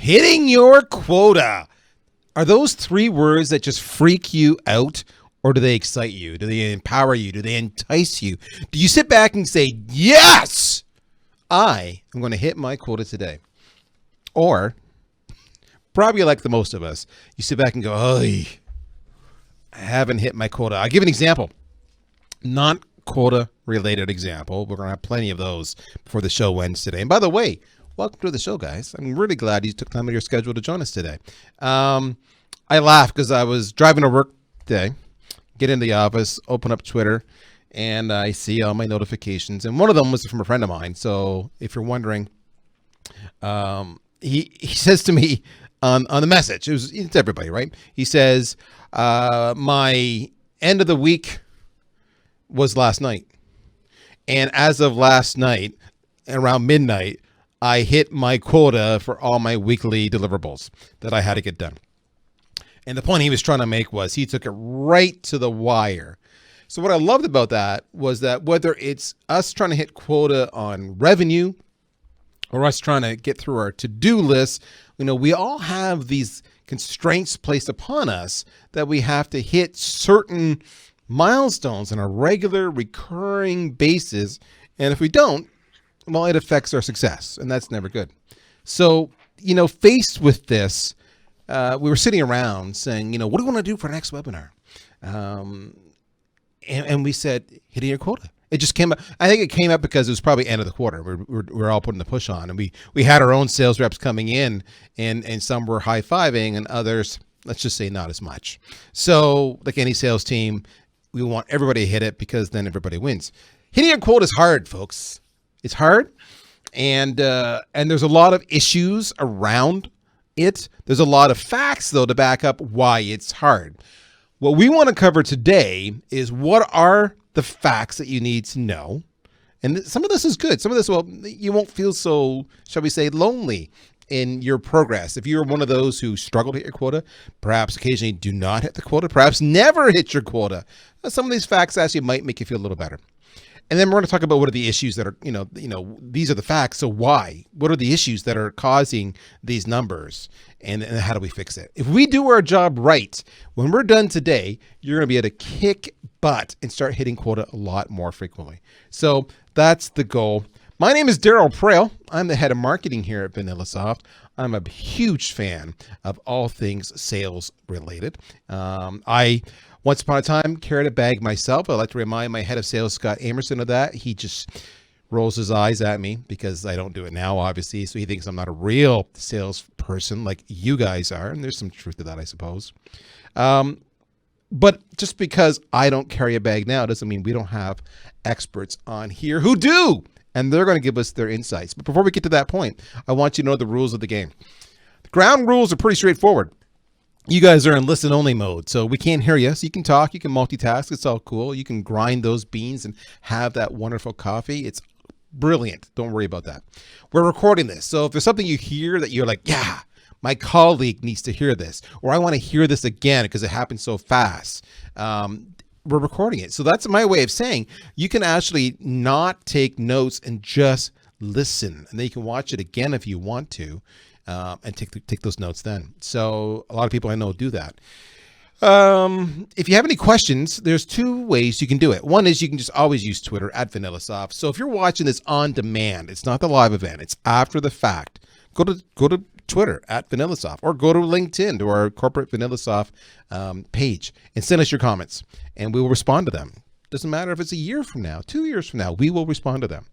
Hitting your quota. Are those three words that just freak you out, or do they excite you? Do they empower you? Do they entice you? Do you sit back and say, yes, I am going to hit my quota today? Or probably like the most of us, you sit back and go, oh, I haven't hit my quota. I'll give an example. Not quota related example. We're going to have plenty of those before the show ends today. And by the way, welcome to the show, guys. I'm really glad you took time out of your schedule to join us today. I laughed because I was driving to work today, get in the office, open up Twitter, and I see all my notifications. And one of them was from a friend of mine. So if you're wondering, he says to me on the message, it's everybody, right? He says, my end of the week was last night. And as of last night, around midnight, I hit my quota for all my weekly deliverables that I had to get done. And the point he was trying to make was he took it right to the wire. So what I loved about that was that whether it's us trying to hit quota on revenue or us trying to get through our to-do list, we all have these constraints placed upon us that we have to hit certain milestones on a regular, recurring basis. And if we don't, well, it affects our success, and that's never good. So, faced with this, we were sitting around saying, what do you want to do for our next webinar? And we said, hitting your quota. It just came up. I think it came up because it was probably end of the quarter. We're all putting the push on, and we had our own sales reps coming in, and some were high-fiving, and others, let's just say, not as much. So, like any sales team, we want everybody to hit it because then everybody wins. Hitting your quota is hard, folks. It's hard, and there's a lot of issues around it. There's a lot of facts, though, to back up why it's hard. What we want to cover today is what are the facts that you need to know. And some of this is good. Some of this, well, you won't feel so, shall we say, lonely in your progress. If you're one of those who struggle to hit your quota, perhaps occasionally do not hit the quota, perhaps never hit your quota, some of these facts actually might make you feel a little better. And then we're going to talk about what are the issues that are, these are the facts. So why? What are the issues that are causing these numbers? And how do we fix it? If we do our job right, when we're done today, you're going to be able to kick butt and start hitting quota a lot more frequently. So that's the goal. My name is Darryl Praill. I'm the head of marketing here at VanillaSoft. I'm a huge fan of all things sales related. I once upon a time carried a bag myself. I'd like to remind my head of sales, Scott Amerson, of that. He just rolls his eyes at me because I don't do it now, obviously. So he thinks I'm not a real salesperson like you guys are. And there's some truth to that, I suppose. But just because I don't carry a bag now doesn't mean we don't have experts on here who do. And they're going to give us their insights. But before we get to that point, I want you to know the rules of the game. The ground rules are pretty straightforward. You guys are in listen-only mode, so we can't hear you. So you can talk, you can multitask. It's all cool. You can grind those beans and have that wonderful coffee. It's brilliant. Don't worry about that. We're recording this. So if there's something you hear that you're like, yeah, my colleague needs to hear this, or I want to hear this again because it happened so fast, we're recording it. So that's my way of saying you can actually not take notes and just listen. And then you can watch it again if you want to. And take those notes then. So a lot of people I know do that. If you have any questions, there's two ways you can do it. One is you can just always use Twitter at VanillaSoft. So if you're watching this on demand, it's not the live event, it's after the fact. Go to Twitter at VanillaSoft or go to LinkedIn to our corporate VanillaSoft page and send us your comments and we will respond to them. Doesn't matter if it's a year from now, 2 years from now, we will respond to them.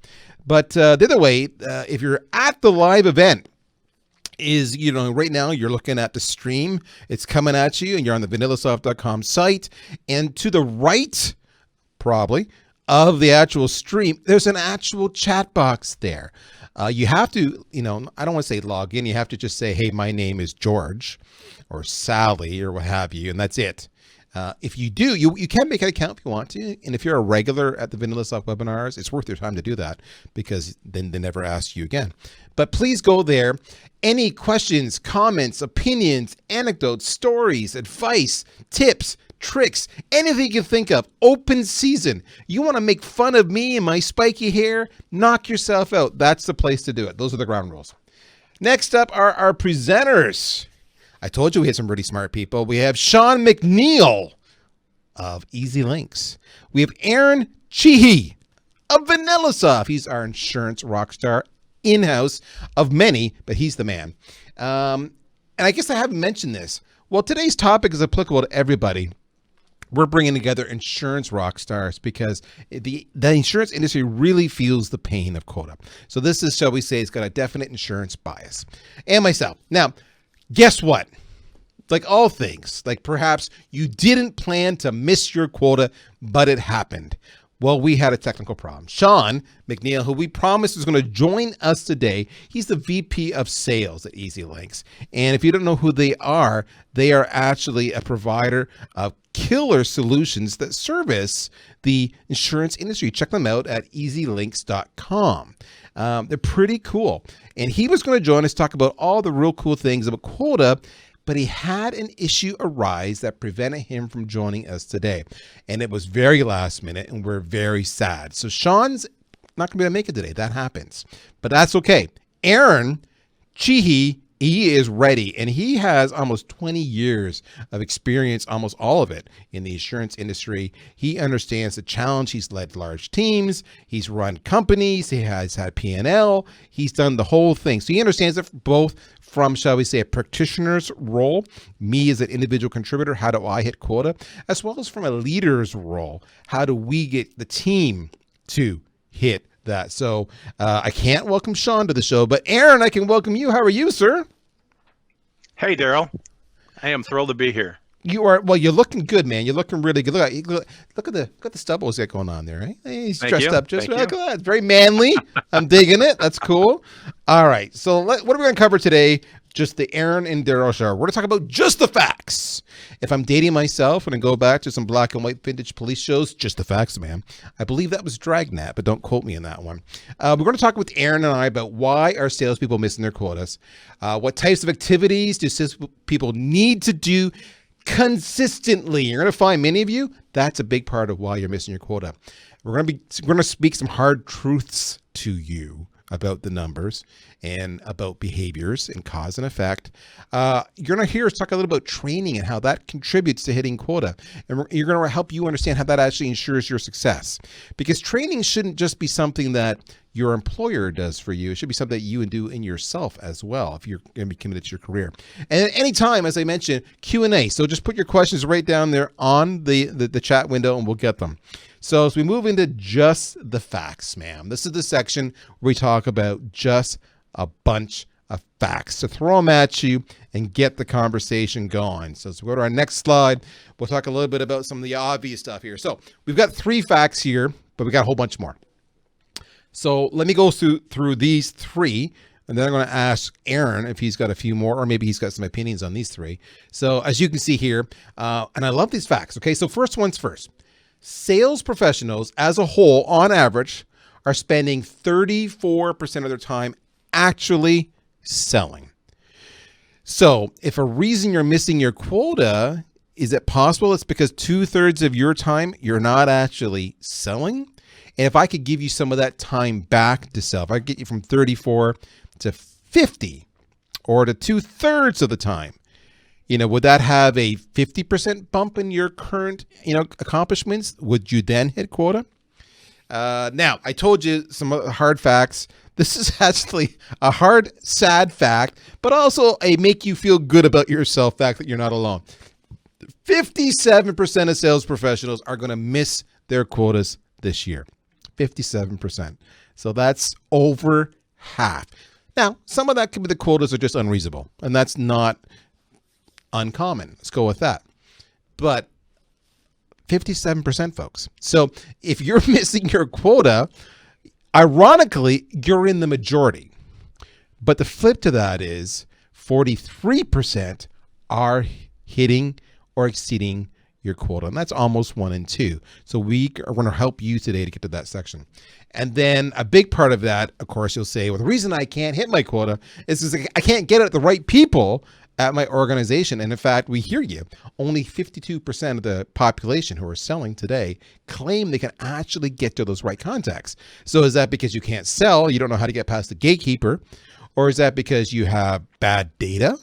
But the other way, if you're at the live event, is, right now you're looking at the stream. It's coming at you and you're on the vanillasoft.com site. And to the right, probably, of the actual stream, there's an actual chat box there. You have to, I don't want to say log in. You have to just say, hey, my name is George or Sally or what have you. And that's it. If you do, you can make an account if you want to. And if you're a regular at the VanillaSoft webinars, it's worth your time to do that because then they never ask you again. But please go there. Any questions, comments, opinions, anecdotes, stories, advice, tips, tricks, anything you can think of, open season. You want to make fun of me and my spiky hair? Knock yourself out. That's the place to do it. Those are the ground rules. Next up are our presenters. I told you we had some really smart people. We have Sean McNeil of Easy Links. We have Aaron Cichy of VanillaSoft. He's our insurance rock star in-house of many, but he's the man. And I guess I haven't mentioned this. Well, today's topic is applicable to everybody. We're bringing together insurance rock stars because the insurance industry really feels the pain of quota. So this is, shall we say, it's got a definite insurance bias. And myself. Now, guess what? Like all things, like perhaps you didn't plan to miss your quota, but it happened. Well, we had a technical problem. Sean McNeil, who we promised was going to join us today, he's the VP of Sales at Easy Links. And if you don't know who they are actually a provider of killer solutions that service the insurance industry. Check them out at easylinks.com. They're pretty cool. And he was going to join us, talk about all the real cool things about quota, but he had an issue arise that prevented him from joining us today. And it was very last minute, and we're very sad. So Sean's not going to be able to make it today. That happens. But that's okay. Aaron Cichy, he is ready, and he has almost 20 years of experience, almost all of it, in the insurance industry. He understands the challenge. He's led large teams. He's run companies. He has had P&L. He's done the whole thing. So he understands it both from, shall we say, a practitioner's role, me as an individual contributor, how do I hit quota, as well as from a leader's role, how do we get the team to hit that. So I can't welcome Sean to the show, but Aaron, I can welcome you. How are you, sir? Hey, Darryl. I am thrilled to be here. You are, well, you're looking good, man. You're looking really good. Look at the stubbles that going on there, right? He's dressed up just right. Look at that. It's very manly. I'm digging it. That's cool. All right. So what are we going to cover today? Just the Aaron and Darryl show. We're going to talk about just the facts. If I'm dating myself and I go back to some black and white vintage police shows, just the facts, man. I believe that was Dragnet, but don't quote me on that one. We're going to talk with Aaron and I about why are salespeople missing their quotas? What types of activities do salespeople need to do consistently? You're going to find many of you, that's a big part of why you're missing your quota. We're going to speak some hard truths to you about the numbers and about behaviors and cause and effect. You're going to hear us talk a little about training and how that contributes to hitting quota. And you're going to help you understand how that actually ensures your success. Because training shouldn't just be something that your employer does for you. It should be something that you would do in yourself as well if you're going to be committed to your career. And at any time, as I mentioned, Q&A. So just put your questions right down there on the chat window and we'll get them. So as we move into just the facts, ma'am, this is the section where we talk about just a bunch of facts to throw them at you and get the conversation going. So as we go to our next slide, we'll talk a little bit about some of the obvious stuff here. So we've got 3 facts here, but we got a whole bunch more. So let me go through these 3, and then I'm going to ask Aaron if he's got a few more, or maybe he's got some opinions on these 3. So as you can see here, and I love these facts. Okay, so first one's first. Sales professionals as a whole, on average, are spending 34% of their time actually selling. So if a reason you're missing your quota, is it possible it's because 2/3 of your time you're not actually selling? And if I could give you some of that time back to sell, if I could get you from 34 to 50 or to 2/3 of the time, would that have a 50% bump in your current, accomplishments? Would you then hit quota? Now, I told you some hard facts. This is actually a hard, sad fact, but also a make you feel good about yourself fact that you're not alone. 57% of sales professionals are going to miss their quotas this year. 57%. So that's over half. Now, some of that could be the quotas are just unreasonable, and that's not uncommon. Let's go with that. But 57%, folks. So if you're missing your quota, ironically, you're in the majority. But the flip to that is 43% are hitting or exceeding your quota. And that's almost 1 in 2. So we are going to help you today to get to that section. And then a big part of that, of course, you'll say, well, the reason I can't hit my quota is I can't get it at the right people at my organization. And in fact, we hear you. Only 52% of the population who are selling today claim they can actually get to those right contacts. So is that because you can't sell, you don't know how to get past the gatekeeper, Or is that because you have bad data?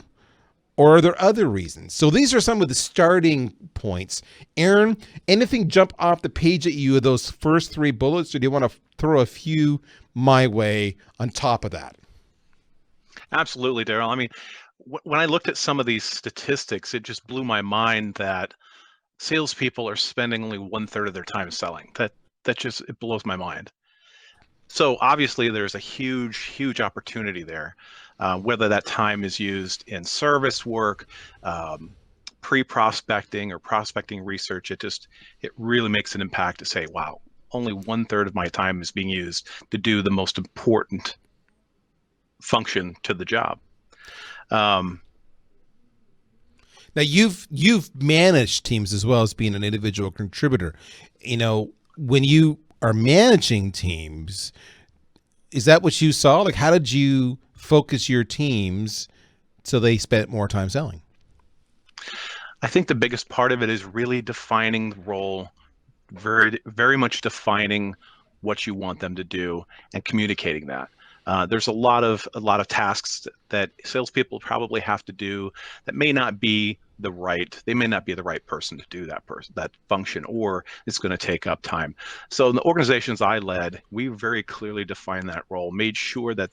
Or are there other reasons? So these are some of the starting points. Aaron, anything jump off the page at you of those first 3 bullets, or do you want to throw a few my way on top of that? Absolutely, Darryl. I mean, when I looked at some of these statistics, it just blew my mind that salespeople are spending only 1/3 of their time selling. That just, it blows my mind. So obviously there's a huge opportunity there, whether that time is used in service work, pre-prospecting or prospecting research. It really makes an impact to say, wow, only 1/3 of my time is being used to do the most important function to the job. Now you've managed teams as well as being an individual contributor. When you are managing teams, is that what you saw? Like, how did you focus your teams so they spent more time selling? I think the biggest part of it is really defining the role, very much defining what you want them to do and communicating that. There's a lot of tasks that salespeople probably have to do that may not be the right person to do that function, or it's going to take up time. So in the organizations I led, we very clearly defined that role, made sure that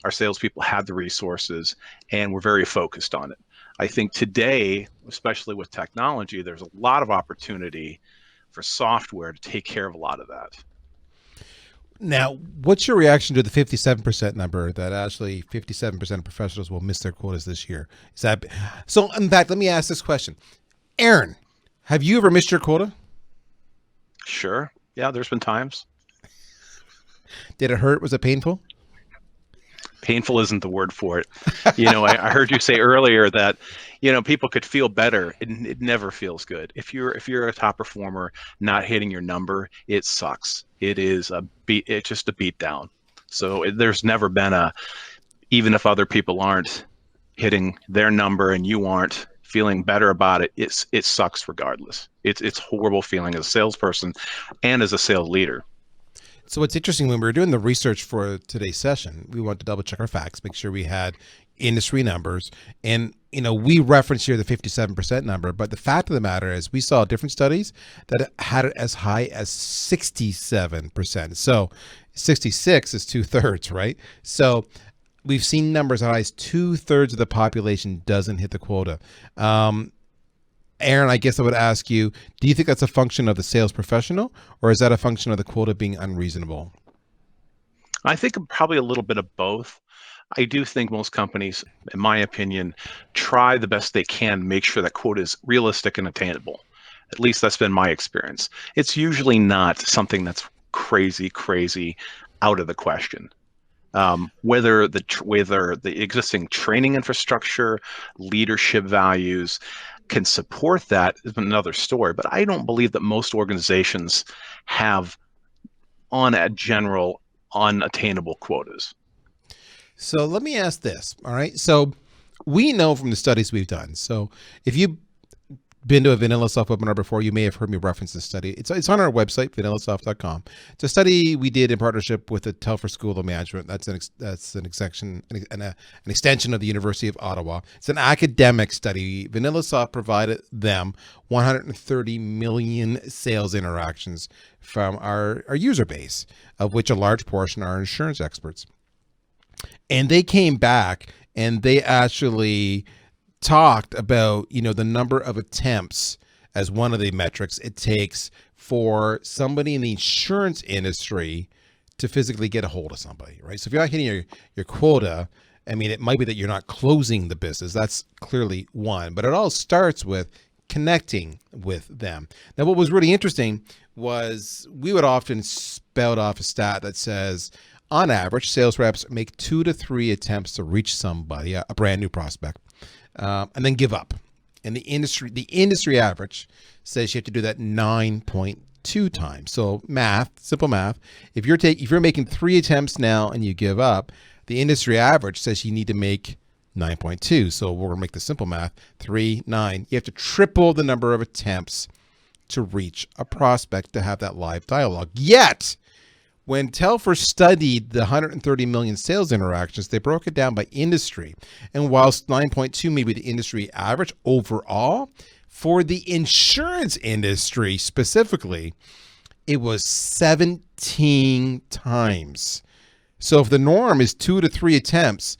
our salespeople had the resources, and were very focused on it. I think today, especially with technology, there's a lot of opportunity for software to take care of a lot of that. Now, what's your reaction to the 57% number that actually 57% of professionals will miss their quotas this year? Is that so? In fact, let me ask this question. Aaron, have you ever missed your quota? Sure. Yeah, there's been times. Did it hurt? Was it painful? Painful isn't the word for it. I heard you say earlier that, people could feel better. It never feels good. If you're a top performer not hitting your number, it sucks. It's just a beat down. So there's never been even if other people aren't hitting their number and you aren't feeling better about it, it sucks regardless. It's horrible feeling as a salesperson and as a sales leader. So what's interesting, when we were doing the research for today's session, we wanted to double check our facts, make sure we had industry numbers. And, we reference here the 57% number, but the fact of the matter is we saw different studies that had it as high as 67%. So 66 is 2/3, right? So we've seen numbers as high as 2/3 of the population doesn't hit the quota. Aaron, I guess I would ask you, do you think that's a function of the sales professional, or is that a function of the quota being unreasonable? I think probably a little bit of both. I do think most companies, in my opinion, try the best they can to make sure that quota is realistic and attainable. At least that's been my experience. It's usually not something that's crazy out of the question. Whether the existing training infrastructure, leadership values can support that is another story. But I don't believe that most organizations have on a general unattainable quotas. So let me ask this. All right. So we know from the studies we've done. So if you've been to a VanillaSoft webinar before, you may have heard me reference this study. It's on our website, VanillaSoft.com. It's a study we did in partnership with the Telfer School of Management. That's an extension of the University of Ottawa. It's an academic study. VanillaSoft provided them 130 million sales interactions from our user base, of which a large portion are insurance experts. And they came back and they actually talked about, the number of attempts as one of the metrics it takes for somebody in the insurance industry to physically get a hold of somebody, right? So if you're not hitting your quota, I mean, it might be that you're not closing the business. That's clearly one, but it all starts with connecting with them. Now, what was really interesting was we would often spout off a stat that says, on average, sales reps make 2 to 3 attempts to reach somebody, a brand new prospect, and then give up. And the industry average says you have to do that 9.2 times. So simple math. If you're making 3 attempts now and you give up, the industry average says you need to make 9.2. So we're gonna make the simple math: 3, 9. You have to triple the number of attempts to reach a prospect to have that live dialogue. Yet When Telfer studied the 130 million sales interactions, they broke it down by industry. And whilst 9.2 may be the industry average overall, for the insurance industry specifically, it was 17 times. So if the norm is 2 to 3 attempts,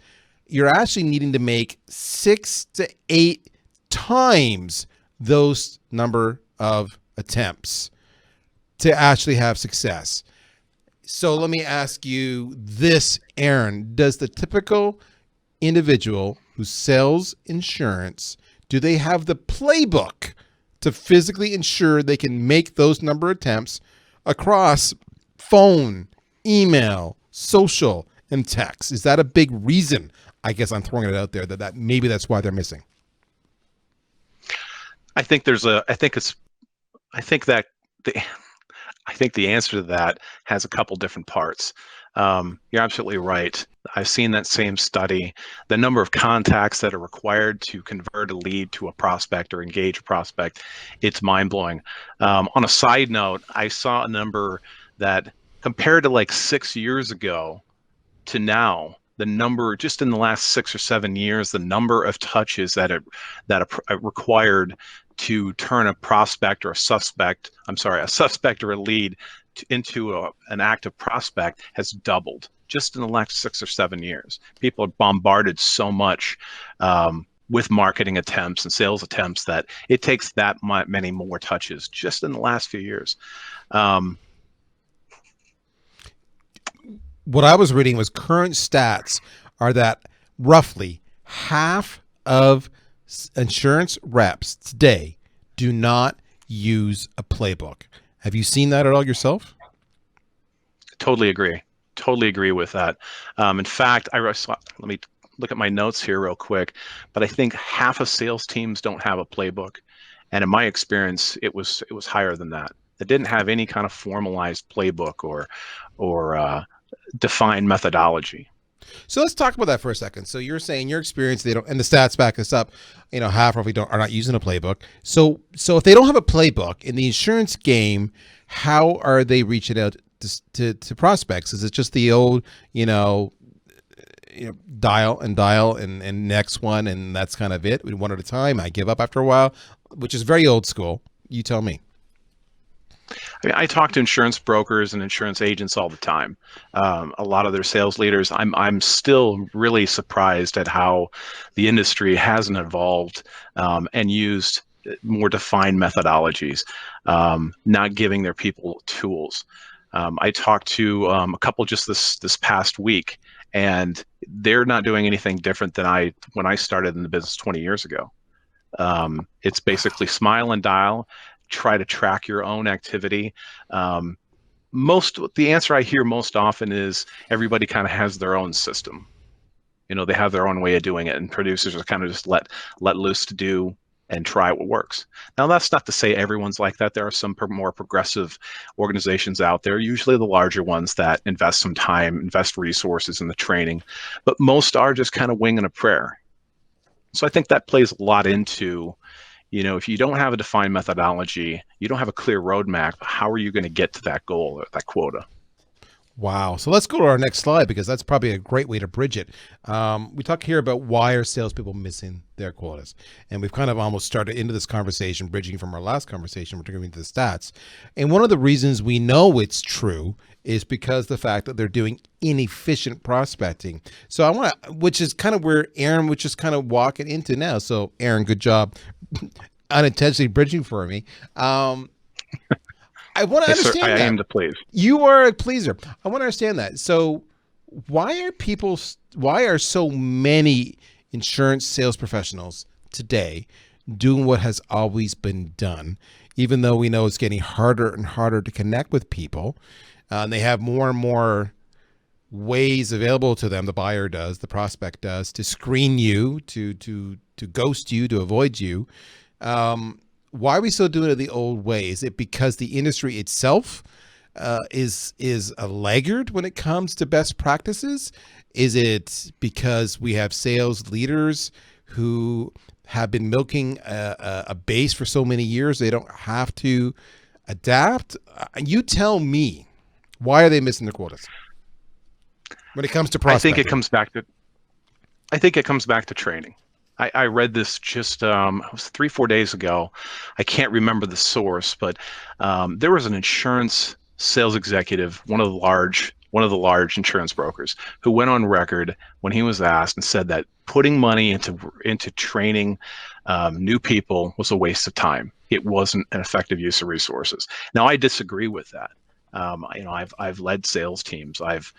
you're actually needing to make 6 to 8 times those number of attempts to actually have success. So let me ask you this, Aaron. Does the typical individual who sells insurance, do they have the playbook to physically ensure they can make those number of attempts across phone, email, social, and text? Is that a big reason? I guess I'm throwing it out there that maybe that's why they're missing. I think the answer to that has a couple different parts. You're absolutely right. I've seen that same study. The number of contacts that are required to convert a lead to a prospect or engage a prospect, it's mind-blowing. On a side note, I saw a number that compared to like 6 years ago to now, the number just in the last 6 or 7 years, the number of touches that are required to turn a prospect or a suspect or a lead into an active prospect has doubled just in the last 6 or 7 years. People are bombarded so much with marketing attempts and sales attempts that it takes that many more touches just in the last few years. What I was reading was current stats are that roughly half of insurance reps today do not use a playbook. Have you seen that at all yourself? Totally agree with that. In fact, let me look at my notes here real quick, but I think half of sales teams don't have a playbook. And in my experience, it was higher than that. It didn't have any kind of formalized playbook or defined methodology. So let's talk about that for a second. So you're saying your experience, they don't, and the stats back this up. Half roughly are not using a playbook. So if they don't have a playbook in the insurance game, how are they reaching out to prospects? Is it just the old, dial and next one, and that's kind of it, one at a time? I give up after a while, which is very old school. You tell me. I talk to insurance brokers and insurance agents all the time. A lot of their sales leaders. I'm still really surprised at how the industry hasn't evolved and used more defined methodologies, not giving their people tools. I talked to a couple just this past week, and they're not doing anything different than when I started in the business 20 years ago. It's basically smile and dial. Try to track your own activity. The answer I hear most often is everybody kind of has their own system. They have their own way of doing it, and producers are kind of just let loose to do and try what works. Now, that's not to say everyone's like that. There are some more progressive organizations out there, usually the larger ones that invest some time, invest resources in the training, but most are just kind of winging a prayer. So I think that plays a lot into, if you don't have a defined methodology, you don't have a clear roadmap, how are you going to get to that goal or that quota? Wow. So let's go to our next slide, because that's probably a great way to bridge it. We talk here about why are salespeople missing their quotas. And we've kind of almost started into this conversation, bridging from our last conversation, we're going into the stats. And one of the reasons we know it's true is because the fact that they're doing inefficient prospecting. So I want to, which is kind of where Aaron was just kind of walking into now. So Aaron, good job unintentionally bridging for me. I want to understand that. I aim to please. You are a pleaser. I want to understand that. So why are so many insurance sales professionals today doing what has always been done, even though we know it's getting harder and harder to connect with people? And they have more and more ways available to them. The buyer does, the prospect does, to screen you, to ghost you, to avoid you. Why are we still doing it the old way? Is it because the industry itself is a laggard when it comes to best practices? Is it because we have sales leaders who have been milking a base for so many years they don't have to adapt? You tell me, Why are they missing their quotas when it comes to I think prospecting? it comes back to training. I read this just it was 3-4 days ago. I can't remember the source, but there was an insurance sales executive, one of the large insurance brokers, who went on record when he was asked and said that putting money into training new people was a waste of time. It wasn't an effective use of resources. Now, I disagree with that. I've led sales teams. I've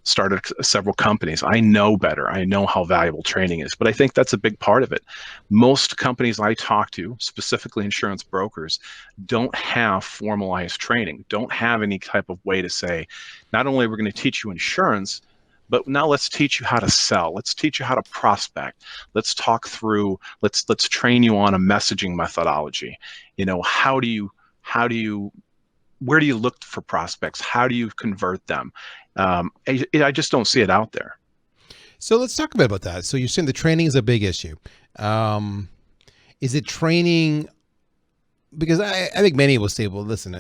started several companies. I know better. I know how valuable training is, but I think that's a big part of it. Most companies I talk to, specifically insurance brokers, don't have formalized training, don't have any type of way to say, not only are we going to teach you insurance, but now let's teach you how to sell. Let's teach you how to prospect. Let's talk through, let's train you on a messaging methodology. How do you where do you look for prospects? How do you convert them? I just don't see it out there. So let's talk a bit about that. So you're saying the training is a big issue. Is it training? Because I think many will say, well, listen,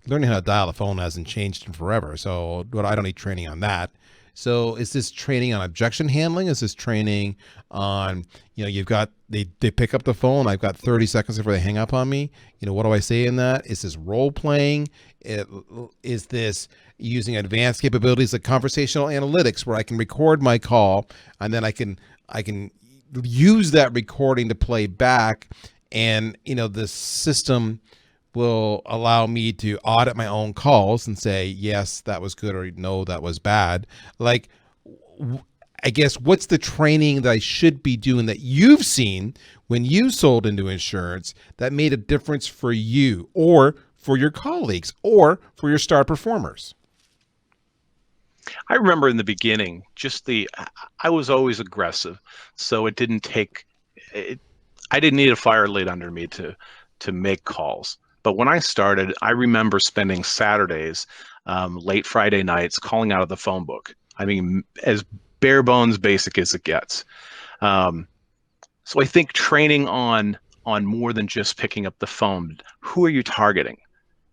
learning how to dial a phone hasn't changed in forever. So I don't need training on that. So is this training on objection handling? Is this training on, you've got, they pick up the phone. I've got 30 seconds before they hang up on me. What do I say in that? Is this role playing? Is this using advanced capabilities like conversational analytics where I can record my call and then I can use that recording to play back, and the system will allow me to audit my own calls and say, yes, that was good, or no, that was bad. Like, I guess, what's the training that I should be doing that you've seen when you sold into insurance that made a difference for you or for your colleagues or for your star performers? I remember in the beginning, I was always aggressive, so it didn't take it. I didn't need a fire lit under me to make calls. But when I started, I remember spending Saturdays, late Friday nights, calling out of the phone book. I mean, as bare bones basic as it gets. So I think training on more than just picking up the phone. Who are you targeting?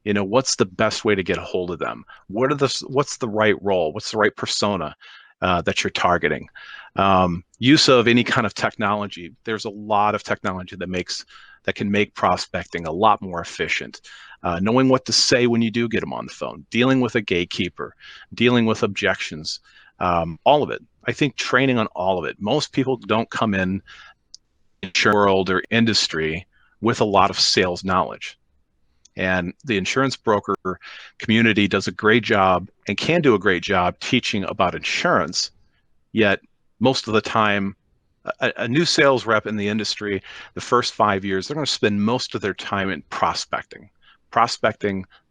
What's the best way to get a hold of them? What's the right role? What's the right persona that you're targeting? Use of any kind of technology. There's a lot of technology that can make prospecting a lot more efficient. Knowing what to say when you do get them on the phone, dealing with a gatekeeper, dealing with objections, all of it. I think training on all of it. Most people don't come in insurance world or industry with a lot of sales knowledge. And the insurance broker community does a great job and can do a great job teaching about insurance, yet most of the time, a new sales rep in the industry, the first 5 years, they're going to spend most of their time in prospecting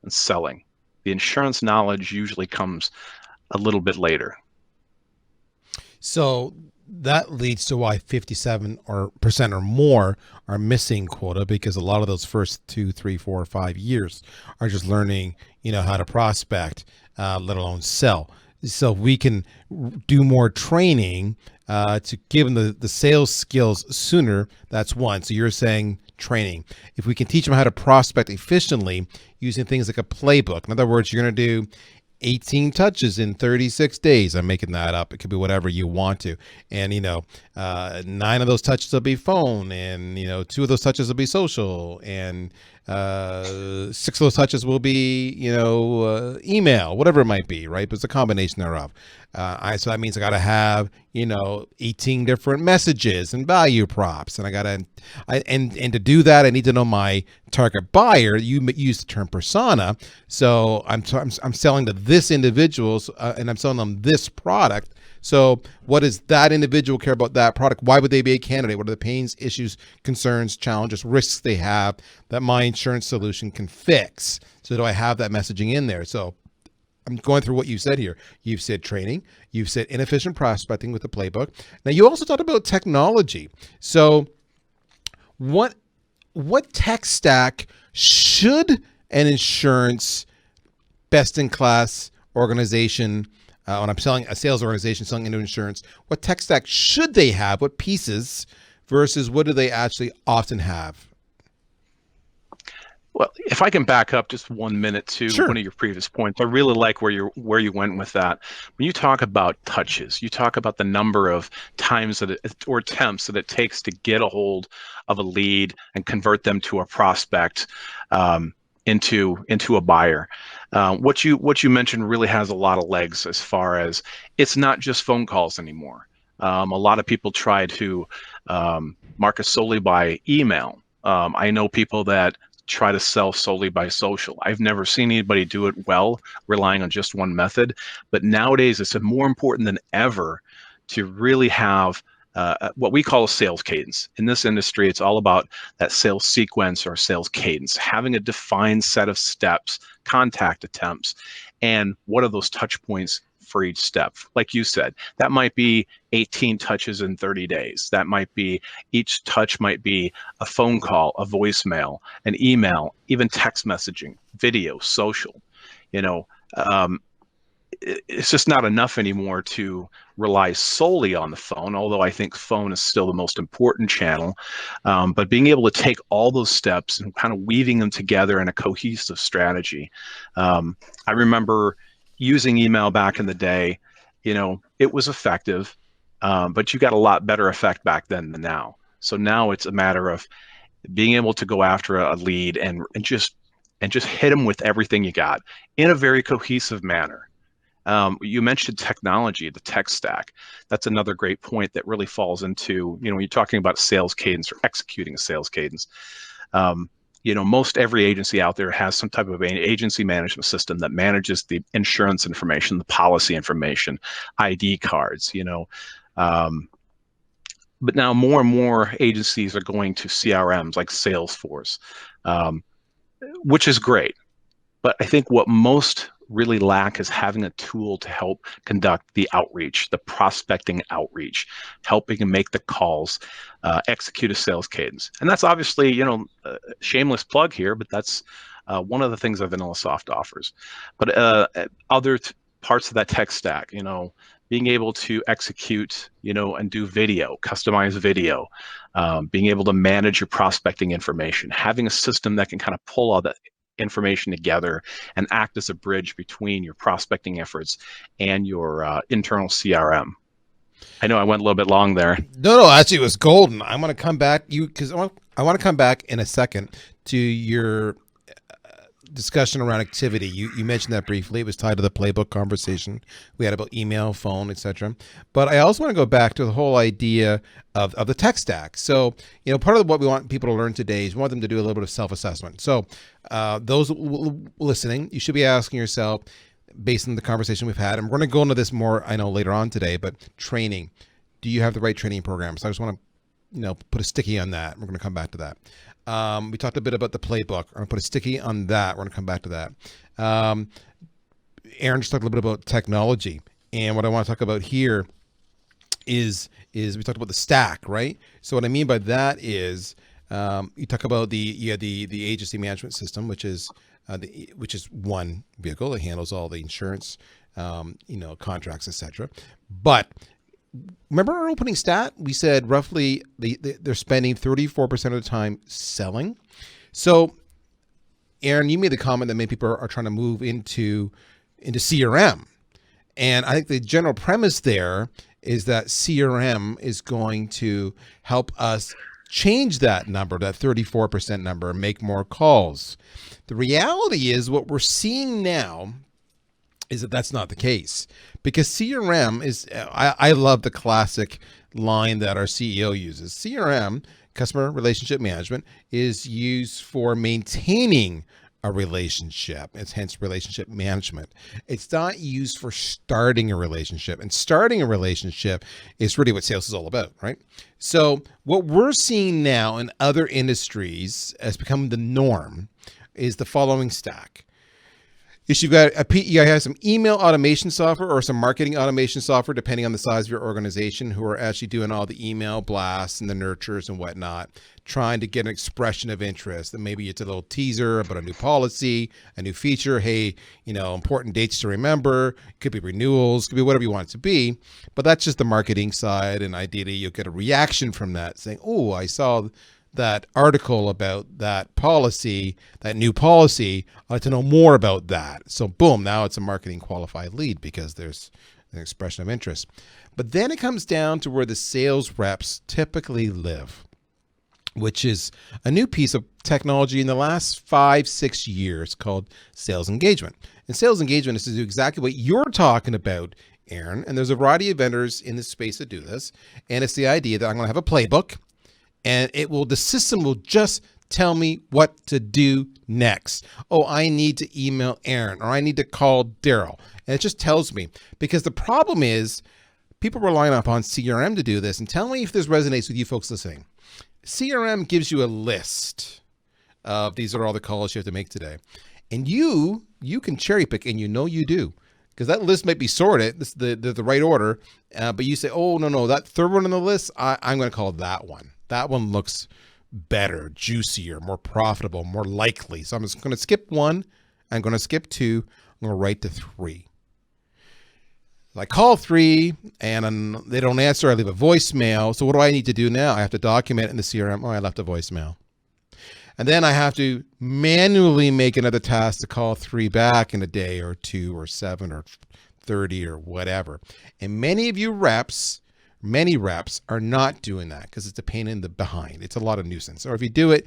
and selling. The insurance knowledge usually comes a little bit later. So that leads to why 57% or more are missing quota, because a lot of those first 2, 3, 4, 5 years are just learning, how to prospect, let alone sell. So we can do more training to give them the sales skills sooner. That's one. So you're saying training. If we can teach them how to prospect efficiently using things like a playbook. In other words, you're going to do 18 touches in 36 days. I'm making that up. It could be whatever you want to. And, 9 of those touches will be phone, and, 2 of those touches will be social, and 6 of those touches will be, email, whatever it might be, right? But it's a combination thereof. So that means I got to have, 18 different messages and value props. And and to do that, I need to know my target buyer. You use the term persona. So I'm selling to this individual, and I'm selling them this product. So what does that individual care about that product? Why would they be a candidate? What are the pains, issues, concerns, challenges, risks they have that my insurance solution can fix? So do I have that messaging in there? So I'm going through what you said here. You've said training. You've said inefficient prospecting with the playbook. Now, you also talked about technology. So what tech stack should an insurance best-in-class organization, when I'm selling a sales organization selling into insurance, what tech stack should they have? What pieces versus what do they actually often have? Well, if I can back up just 1 minute to Sure. one of your previous points, I really like where you went with that. When you talk about touches, you talk about the number of times or attempts that it takes to get a hold of a lead and convert them to a prospect, um, into a buyer. What you mentioned really has a lot of legs as far as it's not just phone calls anymore. A lot of people try to market solely by email. I know people that try to sell solely by social. I've never seen anybody do it well, relying on just one method. But nowadays, it's more important than ever to really have what we call a sales cadence. In this industry, it's all about that sales sequence or sales cadence, having a defined set of steps, contact attempts, and what are those touch points for each step. Like you said, that might be 18 touches in 30 days. That might be, each touch might be a phone call, a voicemail, an email, even text messaging, video, social. You know, um, it's just not enough anymore to rely solely on the phone, although I think phone is still the most important channel. But being able to take all those steps and kind of weaving them together in a cohesive strategy. I remember using email back in the day. It was effective, but you got a lot better effect back then than now. So now it's a matter of being able to go after a lead and just hit them with everything you got in a very cohesive manner. You mentioned technology, the tech stack. That's another great point that really falls into, when you're talking about sales cadence or executing a sales cadence. Most every agency out there has some type of an agency management system that manages the insurance information, the policy information, ID cards, but now more and more agencies are going to CRMs like Salesforce, um, which is great. But I think what most really lack is having a tool to help conduct the outreach, the prospecting outreach, helping to make the calls, execute a sales cadence. And that's obviously, shameless plug here, but that's one of the things that VanillaSoft offers. But other parts of that tech stack, being able to execute, and do video, customize video, being able to manage your prospecting information, having a system that can kind of pull all that information together and act as a bridge between your prospecting efforts and your internal CRM. I know I went a little bit long there. No, actually, it was golden. I'm going to come back because I want to come back in a second to your discussion around activity. You mentioned that briefly. It was tied to the playbook conversation we had about email, phone, etc. But I also want to go back to the whole idea of the tech stack. So, part of what we want people to learn today is we want them to do a little bit of self-assessment. So those listening, you should be asking yourself, based on the conversation we've had, and we're going to go into this more, I know, later on today, but training. Do you have the right training program? So I just want to, put a sticky on that. We're going to come back to that. We talked a bit about the playbook. I'm going to put a sticky on that. We're going to come back to that. Aaron just talked a little bit about technology. And what I want to talk about here is we talked about the stack, right? So what I mean by that is you talk about the agency management system, which is one vehicle that handles all the insurance, contracts, etc. But remember our opening stat? We said roughly they're spending 34% of the time selling. So, Aaron, you made the comment that many people are trying to move into CRM. And I think the general premise there is that CRM is going to help us change that number, that 34% number, and make more calls. The reality is what we're seeing now is that that's not the case, because CRM is, I love the classic line that our CEO uses. CRM, customer relationship management, is used for maintaining a relationship. It's hence relationship management. It's not used for starting a relationship, and starting a relationship is really what sales is all about, right? So what we're seeing now in other industries has become the norm is the following stack. Is you have some email automation software or some marketing automation software, depending on the size of your organization, who are actually doing all the email blasts and the nurtures and whatnot, trying to get an expression of interest. And maybe it's a little teaser about a new policy, a new feature. Hey, important dates to remember. It could be renewals, could be whatever you want it to be. But that's just the marketing side. And ideally, you'll get a reaction from that saying, oh, I saw that article about that policy, that new policy. I'd like to know more about that. So boom, now it's a marketing qualified lead because there's an expression of interest. But then it comes down to where the sales reps typically live, which is a new piece of technology in the last 5-6 years called sales engagement. And sales engagement is to do exactly what you're talking about, Aaron. And there's a variety of vendors in this space that do this. And it's the idea that I'm going to have a playbook, and the system will just tell me what to do next. Oh, I need to email Aaron, or I need to call Darryl. And it just tells me, because the problem is people relying upon CRM to do this. And tell me if this resonates with you folks listening. CRM gives you a list of these are all the calls you have to make today. And you can cherry pick, and you do. Because that list might be sorted, this is the right order, but you say, oh, no, that third one on the list, I'm going to call that one. That one looks better, juicier, more profitable, more likely. So I'm just going to skip 1. I'm going to skip 2. I'm going to write to 3. I call 3 and they don't answer. I leave a voicemail. So what do I need to do now? I have to document in the CRM. Oh, I left a voicemail. And then I have to manually make another task to call 3 back in a day or 2 or 7 or 30 or whatever. And many reps are not doing that because it's a pain in the behind. It's a lot of nuisance. Or if you do it,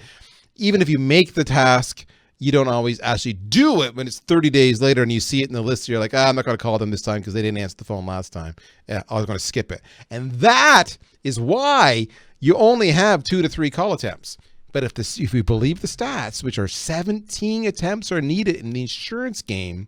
even if you make the task, you don't always actually do it when it's 30 days later and you see it in the list. You're like, I'm not going to call them this time because they didn't answer the phone last time. Yeah, I was going to skip it. And that is why you only have 2 to 3 call attempts. But if you believe the stats, which are 17 attempts are needed in the insurance game,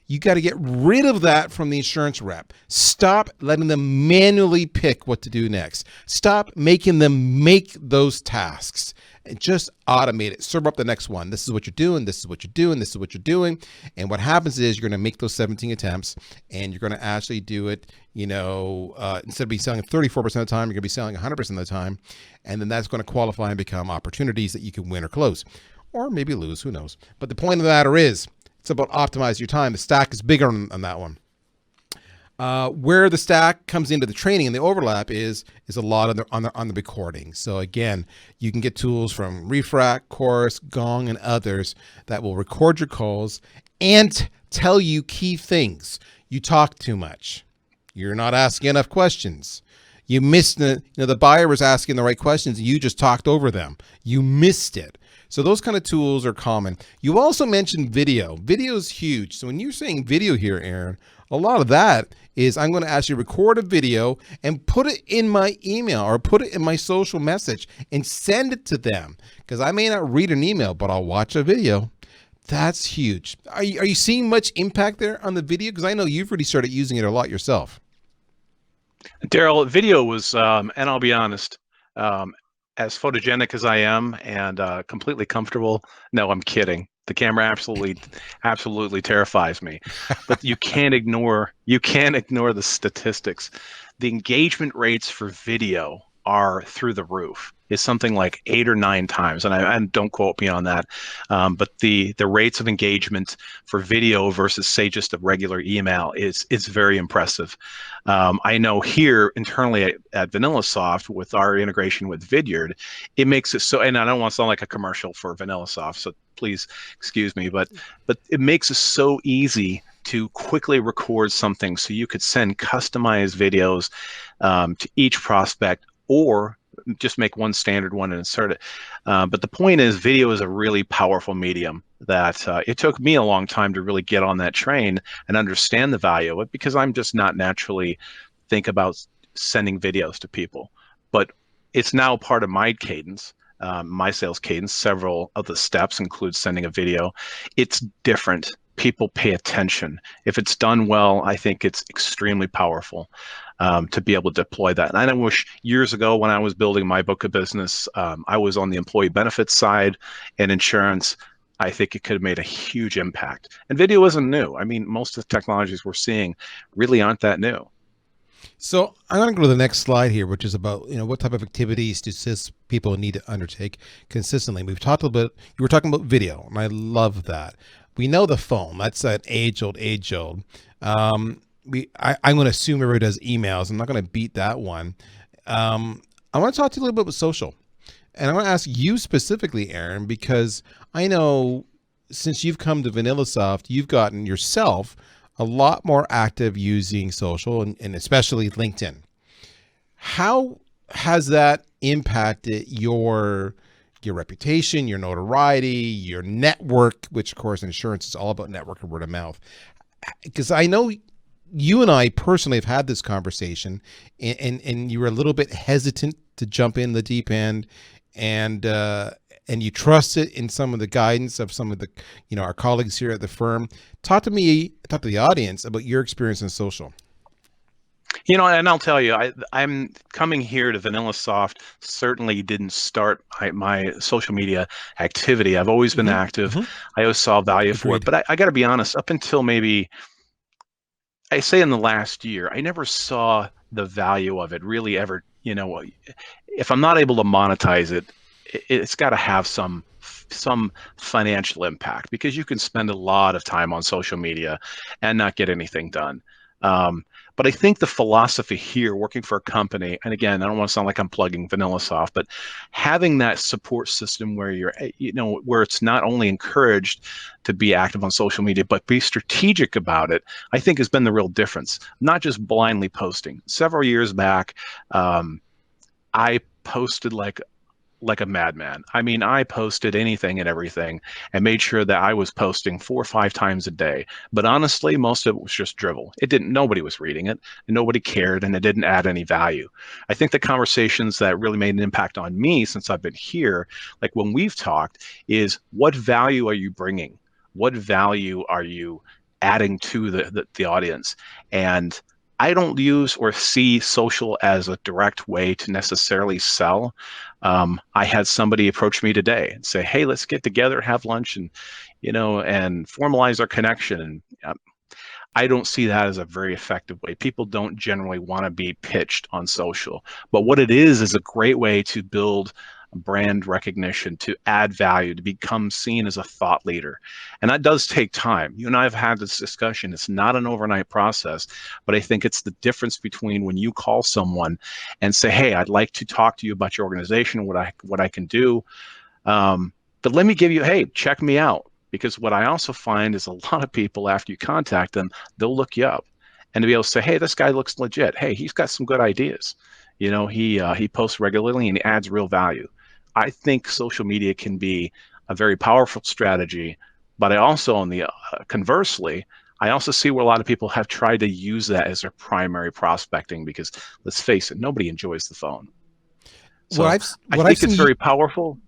you got to get rid of that from the insurance rep. Stop letting them manually pick what to do next. Stop making them make those tasks and just automate it. Serve up the next one. This is what you're doing. This is what you're doing. This is what you're doing. And what happens is you're going to make those 17 attempts and you're going to actually do it, instead of be selling 34% of the time, you're going to be selling 100% of the time. And then that's going to qualify and become opportunities that you can win or close, or maybe lose, who knows. But the point of the matter is, it's about optimizing your time. The stack is bigger on that one. Where the stack comes into the training and the overlap is a lot on the recording. So again, you can get tools from Refract, Chorus, Gong, and others that will record your calls and tell you key things. You talk too much. You're not asking enough questions. You missed the buyer was asking the right questions. You just talked over them. You missed it. So those kind of tools are common. You also mentioned video. Video is huge. So when you're saying video here, Aaron, a lot of that is I'm going to actually record a video and put it in my email or put it in my social message and send it to them. Because I may not read an email, but I'll watch a video. That's huge. Are you seeing much impact there on the video? Because I know you've already started using it a lot yourself. Darryl, video was, and I'll be honest, as photogenic as I am and completely comfortable. No, I'm kidding. The camera absolutely terrifies me. But you can't ignore the statistics. The engagement rates for video are through the roof. It's something like 8 or 9 times, and don't quote me on that. But the rates of engagement for video versus say just a regular email is very impressive. I know here internally at VanillaSoft with our integration with Vidyard, it makes it so. And I don't want to sound like a commercial for VanillaSoft, so please excuse me, but it makes it so easy to quickly record something, so you could send customized videos to each prospect, or just make one standard one and insert it. But the point is, video is a really powerful medium that it took me a long time to really get on that train and understand the value of it, because I'm just not naturally think about sending videos to people. But it's now part of my cadence, my sales cadence. Several of the steps include sending a video. It's different. People pay attention. If it's done well, I think it's extremely powerful to be able to deploy that. And I wish years ago when I was building my book of business, I was on the employee benefits side and insurance. I think it could have made a huge impact. And video isn't new. I mean, most of the technologies we're seeing really aren't that new. So I'm going to go to the next slide here, which is about, what type of activities do sales people need to undertake consistently. We've talked a little bit, you were talking about video, and I love that. We know the phone, that's an age-old. I'm going to assume everybody does emails. I'm not going to beat that one. I want to talk to you a little bit about social. And I want to ask you specifically, Aaron, because I know since you've come to VanillaSoft, you've gotten yourself a lot more active using social and especially LinkedIn. How has that impacted your reputation, your notoriety, your network, which of course insurance is all about network and word of mouth? Because I know you and I personally have had this conversation, and you were a little bit hesitant to jump in the deep end, and and you trusted in some of the guidance of some of the our colleagues here at the firm. Talk to the audience about your experience in social. And I'll tell you, I'm coming here to VanillaSoft certainly didn't start my social media activity. I've always been active. I always saw value for it. Agreed. But I got to be honest, up until maybe, I say in the last year, I never saw the value of it really ever. If I'm not able to monetize it, it's got to have some financial impact, because you can spend a lot of time on social media and not get anything done. But I think the philosophy here, working for a company, and again, I don't want to sound like I'm plugging VanillaSoft, but having that support system where where it's not only encouraged to be active on social media, but be strategic about it, I think has been the real difference. Not just blindly posting. Several years back, I posted like a madman. I mean, I posted anything and everything and made sure that I was posting 4 or 5 times a day. But honestly, most of it was just drivel. Nobody was reading it, and nobody cared, and it didn't add any value. I think the conversations that really made an impact on me since I've been here, like when we've talked, is what value are you bringing? What value are you adding to the audience? And I don't use or see social as a direct way to necessarily sell. I had somebody approach me today and say, "Hey, let's get together, have lunch, and formalize our connection." And I don't see that as a very effective way. People don't generally want to be pitched on social, but what it is a great way to build brand recognition, to add value, to become seen as a thought leader. And that does take time. You and I have had this discussion. It's not an overnight process, but I think it's the difference between when you call someone and say, "Hey, I'd like to talk to you about your organization, what I can do. But let me give you, hey, check me out." Because what I also find is a lot of people, after you contact them, they'll look you up, and to be able to say, "Hey, this guy looks legit. Hey, he's got some good ideas. He posts regularly and he adds real value." I think social media can be a very powerful strategy, but I also, on the conversely, I also see where a lot of people have tried to use that as their primary prospecting, because let's face it, nobody enjoys the phone. What So I've I what I've think seen it's you very powerful.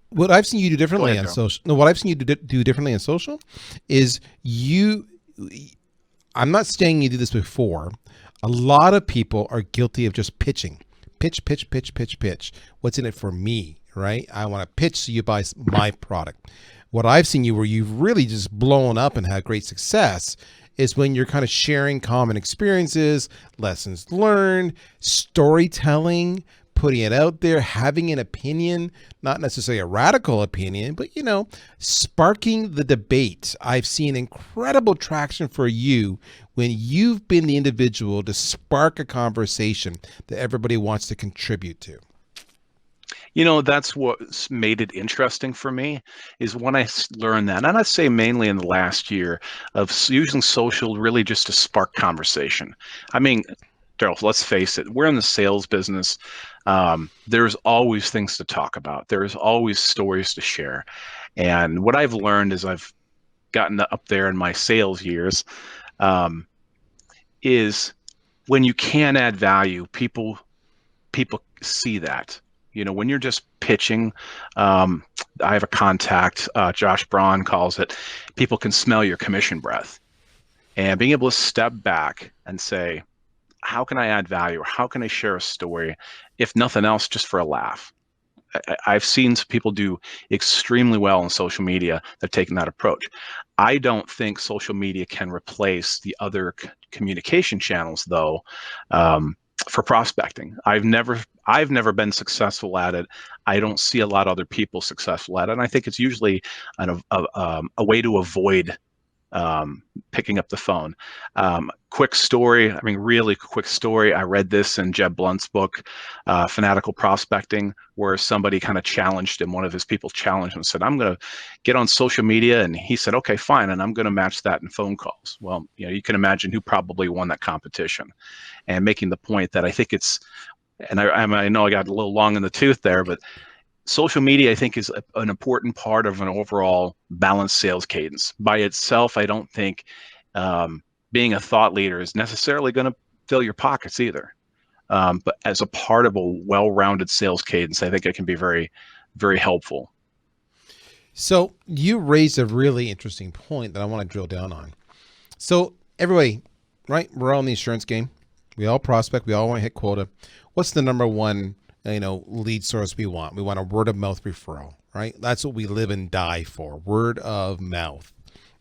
what I've seen you do Go differently ahead, on Darryl. social. No, what I've seen you do differently on social is you. I'm not saying you did this before. A lot of people are guilty of just pitching, pitch, pitch, pitch, pitch, pitch. What's in it for me, right? I want to pitch so you buy my product. What I've seen you where you've really just blown up and had great success is when you're kind of sharing common experiences, lessons learned, storytelling, putting it out there, having an opinion, not necessarily a radical opinion, but sparking the debate. I've seen incredible traction for you when you've been the individual to spark a conversation that everybody wants to contribute to. That's what's made it interesting for me, is when I learned that, and I'd say mainly in the last year, of using social really just to spark conversation. I mean, Darryl, let's face it, we're in the sales business. There's always things to talk about. There's always stories to share. And what I've learned as I've gotten up there in my sales years, um, is when you can add value, people see that. When you're just pitching, I have a contact, Josh Braun calls it, people can smell your commission breath. And being able to step back and say, how can I add value, or how can I share a story, if nothing else, just for a laugh? I've seen some people do extremely well on social media that have taken that approach. I don't think social media can replace the other communication channels, though, for prospecting. I've never been successful at it. I don't see a lot of other people successful at it. And I think it's usually a way to avoid picking up the phone. Quick story, really quick story. I read this in Jeb Blunt's book, Fanatical Prospecting, where somebody kind of challenged him. One of his people challenged him and said, I'm going to get on social media. And he said, okay, fine. And I'm going to match that in phone calls. Well, you can imagine who probably won that competition. And making the point that I think it's, and I know I got a little long in the tooth there, but social media, I think, is an important part of an overall balanced sales cadence. By itself, I don't think being a thought leader is necessarily going to fill your pockets either. But as a part of a well-rounded sales cadence, I think it can be very, very helpful. So you raised a really interesting point that I want to drill down on. So everybody, right? We're all in the insurance game. We all prospect. We all want to hit quota. What's the number one lead source we want? We want a word of mouth referral, right? That's what we live and die for. Word of mouth.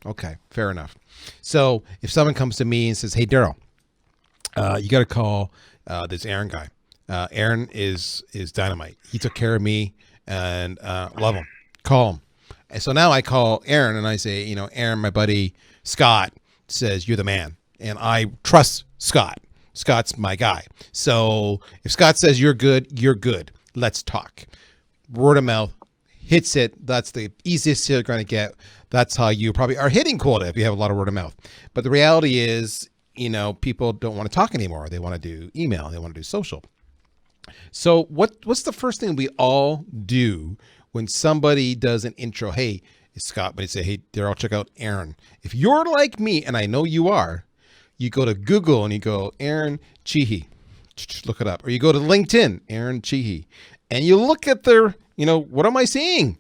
Okay, fair enough. So if someone comes to me and says, hey, Darryl, you got to call this Aaron guy. Aaron is dynamite. He took care of me and love him. Call him. And so now I call Aaron and I say, Aaron, my buddy Scott says you're the man. And I trust Scott. Scott's my guy. So if Scott says you're good, you're good. Let's talk. Word of mouth hits it. That's the easiest you're going to get. That's how you probably are hitting quota if you have a lot of word of mouth. But the reality is, people don't want to talk anymore. They want to do email. They want to do social. So what's the first thing we all do when somebody does an intro? Hey, it's Scott, but they say, hey, Darryl, check out Aaron. If you're like me, and I know you are, you go to Google and you go, Aaron Cichy, look it up. Or you go to LinkedIn, Aaron Cichy, and you look at their, what am I seeing?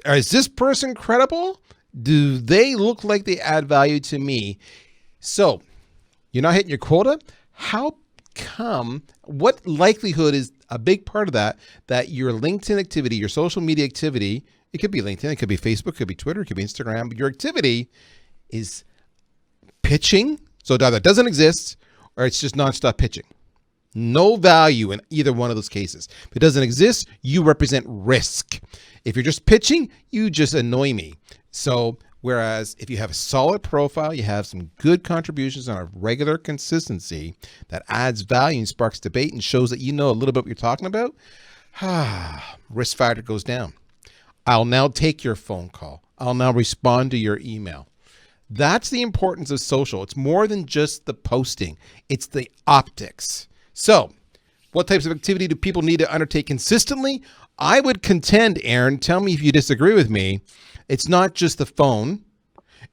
Is this person credible? Do they look like they add value to me? So you're not hitting your quota. How come, what likelihood is a big part of that your LinkedIn activity, your social media activity, it could be LinkedIn, it could be Facebook, it could be Twitter, it could be Instagram, but your activity is pitching, so either it doesn't exist or it's just nonstop pitching. No value in either one of those cases. If it doesn't exist, you represent risk. If you're just pitching, you just annoy me. So whereas if you have a solid profile, you have some good contributions on a regular consistency that adds value and sparks debate and shows that you know a little bit what you're talking about, risk factor goes down. I'll now take your phone call. I'll now respond to your email. That's the importance of social. It's more than just the posting. It's the optics. So what types of activity do people need to undertake consistently? I would contend, Aaron, tell me if you disagree with me, it's not just the phone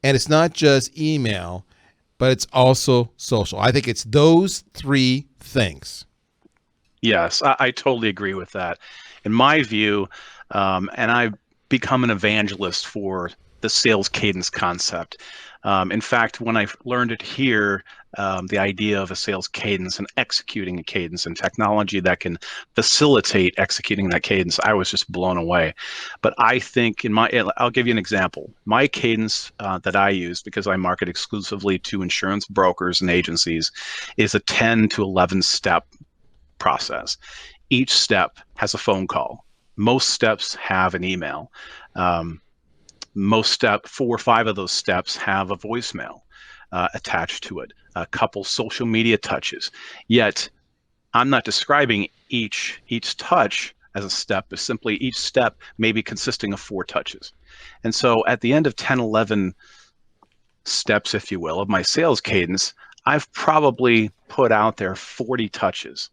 and it's not just email, but it's also social. I think it's those three things. Yes, I totally agree with that. In my view, and I've become an evangelist for the sales cadence concept. In fact, when I learned it here, the idea of a sales cadence and executing a cadence and technology that can facilitate executing that cadence, I was just blown away. But I think I'll give you an example. My cadence that I use, because I market exclusively to insurance brokers and agencies, is a 10 to 11 step process. Each step has a phone call. Most steps have an email. 4 or 5 of those steps have a voicemail attached to it, a couple social media touches. Yet I'm not describing each touch as a step, but simply each step may be consisting of 4 touches. And so at the end of 10, 11 steps, if you will, of my sales cadence, I've probably put out there 40 touches,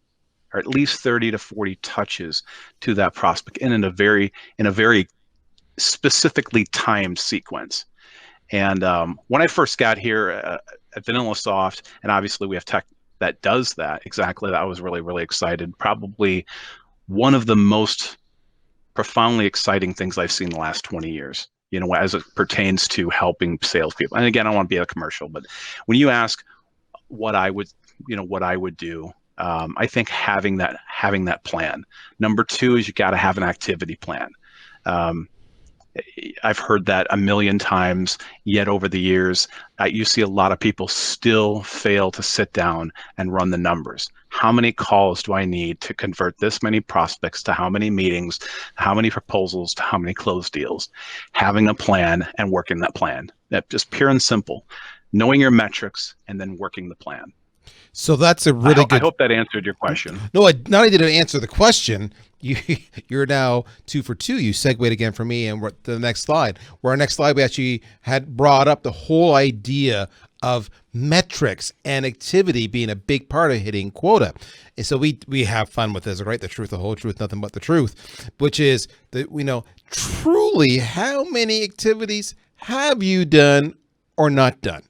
or at least 30 to 40 touches to that prospect in a very specifically timed sequence. And when I first got here at VanillaSoft, and obviously we have tech that does that exactly, that I was really, really excited. Probably one of the most profoundly exciting things I've seen in the last 20 years, as it pertains to helping salespeople. And again, I don't want to be a commercial, but when you ask what I would do, I think having that plan. Number 2 is you got to have an activity plan. I've heard that a million times, yet over the years, you see a lot of people still fail to sit down and run the numbers. How many calls do I need to convert this many prospects to how many meetings, how many proposals to how many closed deals? Having a plan and working that plan. That just pure and simple, knowing your metrics and then working the plan. So that's a really I good. hope that answered your question. No, not only did it answer the question, you're now 2 for 2. You segued again for me, and we're at the next slide. Where our next slide, we actually had brought up the whole idea of metrics and activity being a big part of hitting quota. And so we have fun with this, right? The truth, the whole truth, nothing but the truth, which is that we know truly how many activities have you done or not done?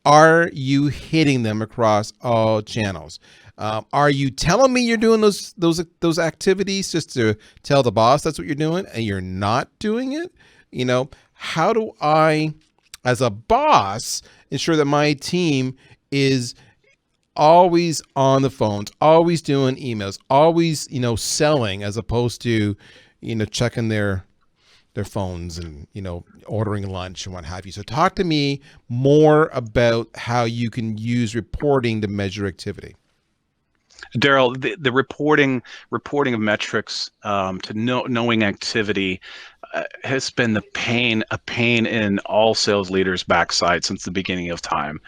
Are you hitting them across all channels? Are you telling me you're doing those activities just to tell the boss that's what you're doing and you're not doing it? How do I, as a boss, ensure that my team is always on the phones, always doing emails, always, selling, as opposed to, checking their phones and, ordering lunch and what have you. So talk to me more about how you can use reporting to measure activity. Darryl, the reporting of metrics to knowing activity has been a pain in all sales leaders' backside since the beginning of time.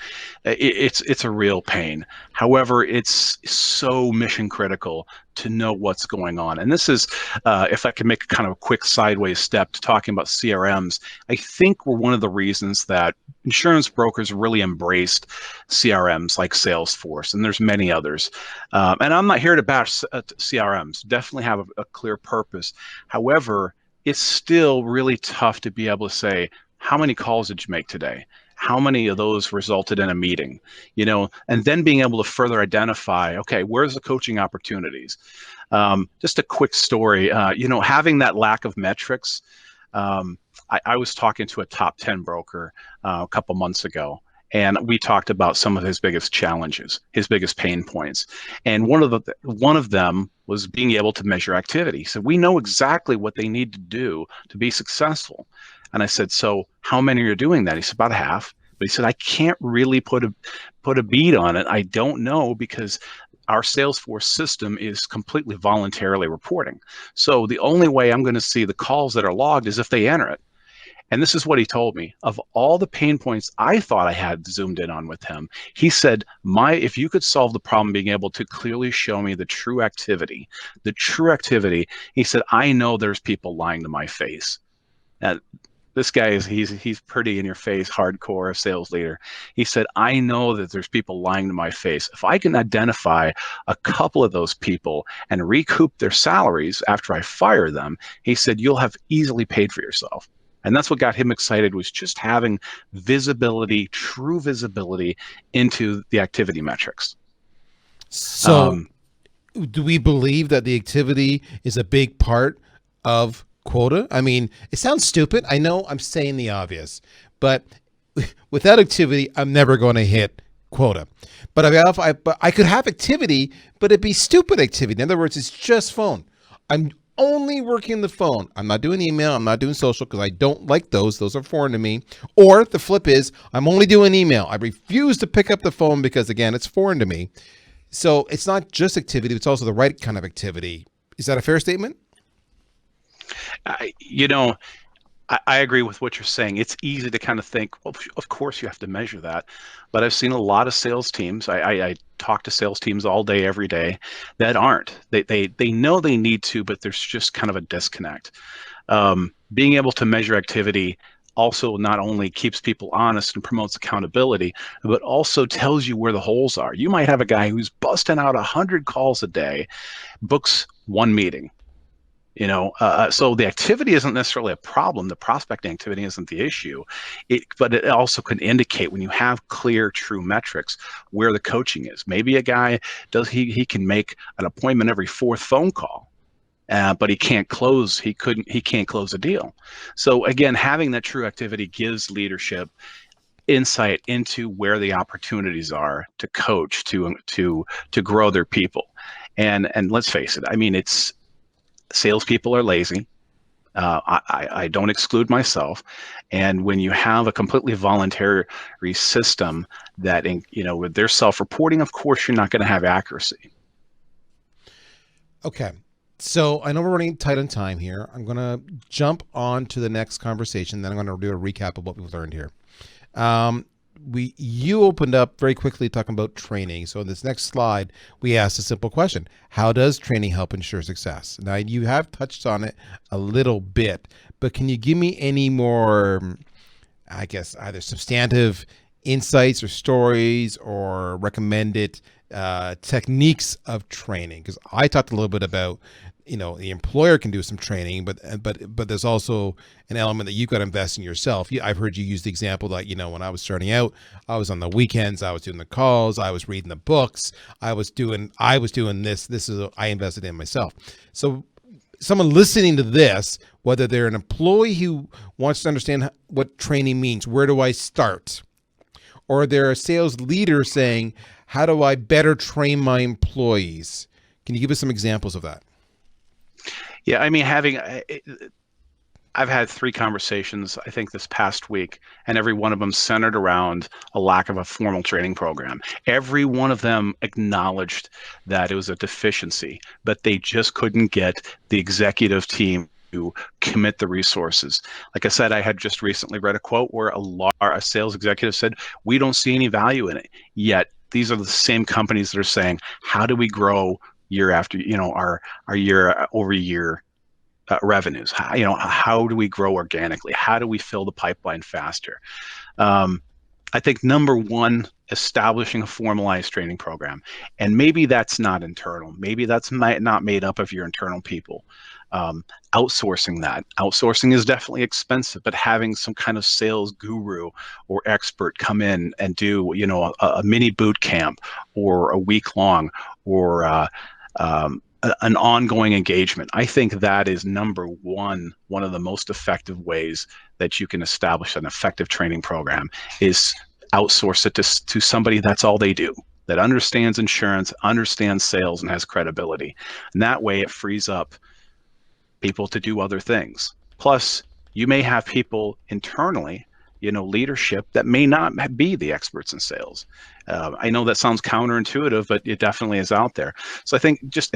It's a real pain. However, it's so mission critical to know what's going on. And this is, if I could make a kind of a quick sideways step to talking about CRMs, I think we're one of the reasons that insurance brokers really embraced CRMs like Salesforce, and there's many others. And I'm not here to bash CRMs. Definitely have a clear purpose. However, it's still really tough to be able to say, how many calls did you make today? How many of those resulted in a meeting? And then being able to further identify, okay, where's the coaching opportunities? Just a quick story, having that lack of metrics. I was talking to a top 10 broker a couple months ago, and we talked about some of his biggest challenges, his biggest pain points. And one of them was being able to measure activity. So we know exactly what they need to do to be successful. And I said, so how many are doing that? He said, about half. But he said, I can't really put a beat on it. I don't know, because our Salesforce system is completely voluntarily reporting. So the only way I'm going to see the calls that are logged is if they enter it. And this is what he told me. Of all the pain points I thought I had zoomed in on with him, he said, if you could solve the problem being able to clearly show me the true activity, he said, I know there's people lying to my face. Now, this guy he's pretty in your face, hardcore sales leader. He said, I know that there's people lying to my face. If I can identify a couple of those people and recoup their salaries after I fire them, he said, you'll have easily paid for yourself. And that's what got him excited, was just having visibility, true visibility into the activity metrics. So do we believe that the activity is a big part of quota? I mean, it sounds stupid. I know I'm saying the obvious, but without activity, I'm never going to hit quota. But I could have activity, but it'd be stupid activity. In other words, it's just phone. I'm only working the phone. I'm not doing email. I'm not doing social because I don't like those. Those are foreign to me. Or the flip is, I'm only doing email. I refuse to pick up the phone because, again, it's foreign to me. So it's not just activity. It's also the right kind of activity. Is that a fair statement? I agree with what you're saying. It's easy to kind of think, well, of course you have to measure that. But I've seen a lot of sales teams. I talk to sales teams all day, every day, that aren't. They know they need to, but there's just kind of a disconnect. Being able to measure activity also not only keeps people honest and promotes accountability, but also tells you where the holes are. You might have a guy who's busting out 100 calls a day, books one meeting. So the activity isn't necessarily a problem. The prospecting activity isn't the issue, but it also can indicate, when you have clear, true metrics, where the coaching is. Maybe a guy he can make an appointment every fourth phone call, but he can't close. He can't close a deal. So again, having that true activity gives leadership insight into where the opportunities are to coach, to grow their people. And let's face it. I mean, salespeople are lazy. I don't exclude myself. And when you have a completely voluntary system that, with their self-reporting, of course, you're not going to have accuracy. Okay. So I know we're running tight on time here. I'm going to jump on to the next conversation. Then I'm going to do a recap of what we've learned here. You opened up very quickly talking about training. So in this next slide, we asked a simple question: how does training help ensure success? Now you have touched on it a little bit, but can you give me any more, I guess, either substantive insights or stories or recommended techniques of training? Because I talked a little bit about, the employer can do some training, but there's also an element that you've got to invest in yourself. I've heard you use the example that, when I was starting out, I was on the weekends, I was doing the calls, I was reading the books, I was doing this. I invested in myself. So someone listening to this, whether they're an employee who wants to understand what training means, where do I start? Or they're a sales leader saying, how do I better train my employees? Can you give us some examples of that? Yeah, I mean, I've had 3 conversations, I think, this past week, and every one of them centered around a lack of a formal training program. Every one of them acknowledged that it was a deficiency, but they just couldn't get the executive team to commit the resources. Like I said, I had just recently read a quote where a sales executive said, "We don't see any value in it." Yet these are the same companies that are saying, "How do we grow year after, our year over year revenues? How do we grow organically? How do we fill the pipeline faster?" I think number one, establishing a formalized training program, and maybe that's not internal. Maybe that's not made up of your internal people. Outsourcing that. Outsourcing is definitely expensive, but having some kind of sales guru or expert come in and do, a mini boot camp or a week long or an ongoing engagement. I think that is number one of the most effective ways that you can establish an effective training program is outsource it to somebody that's all they do, that understands insurance, understands sales, and has credibility. And that way it frees up people to do other things. Plus, you may have people internally, leadership that may not be the experts in sales. I know that sounds counterintuitive, but it definitely is out there. So I think just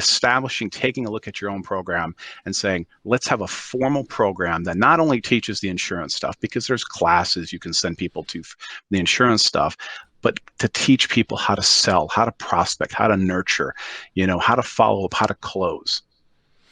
taking a look at your own program and saying, let's have a formal program that not only teaches the insurance stuff, because there's classes you can send people to the insurance stuff, but to teach people how to sell, how to prospect, how to nurture, how to follow up, how to close.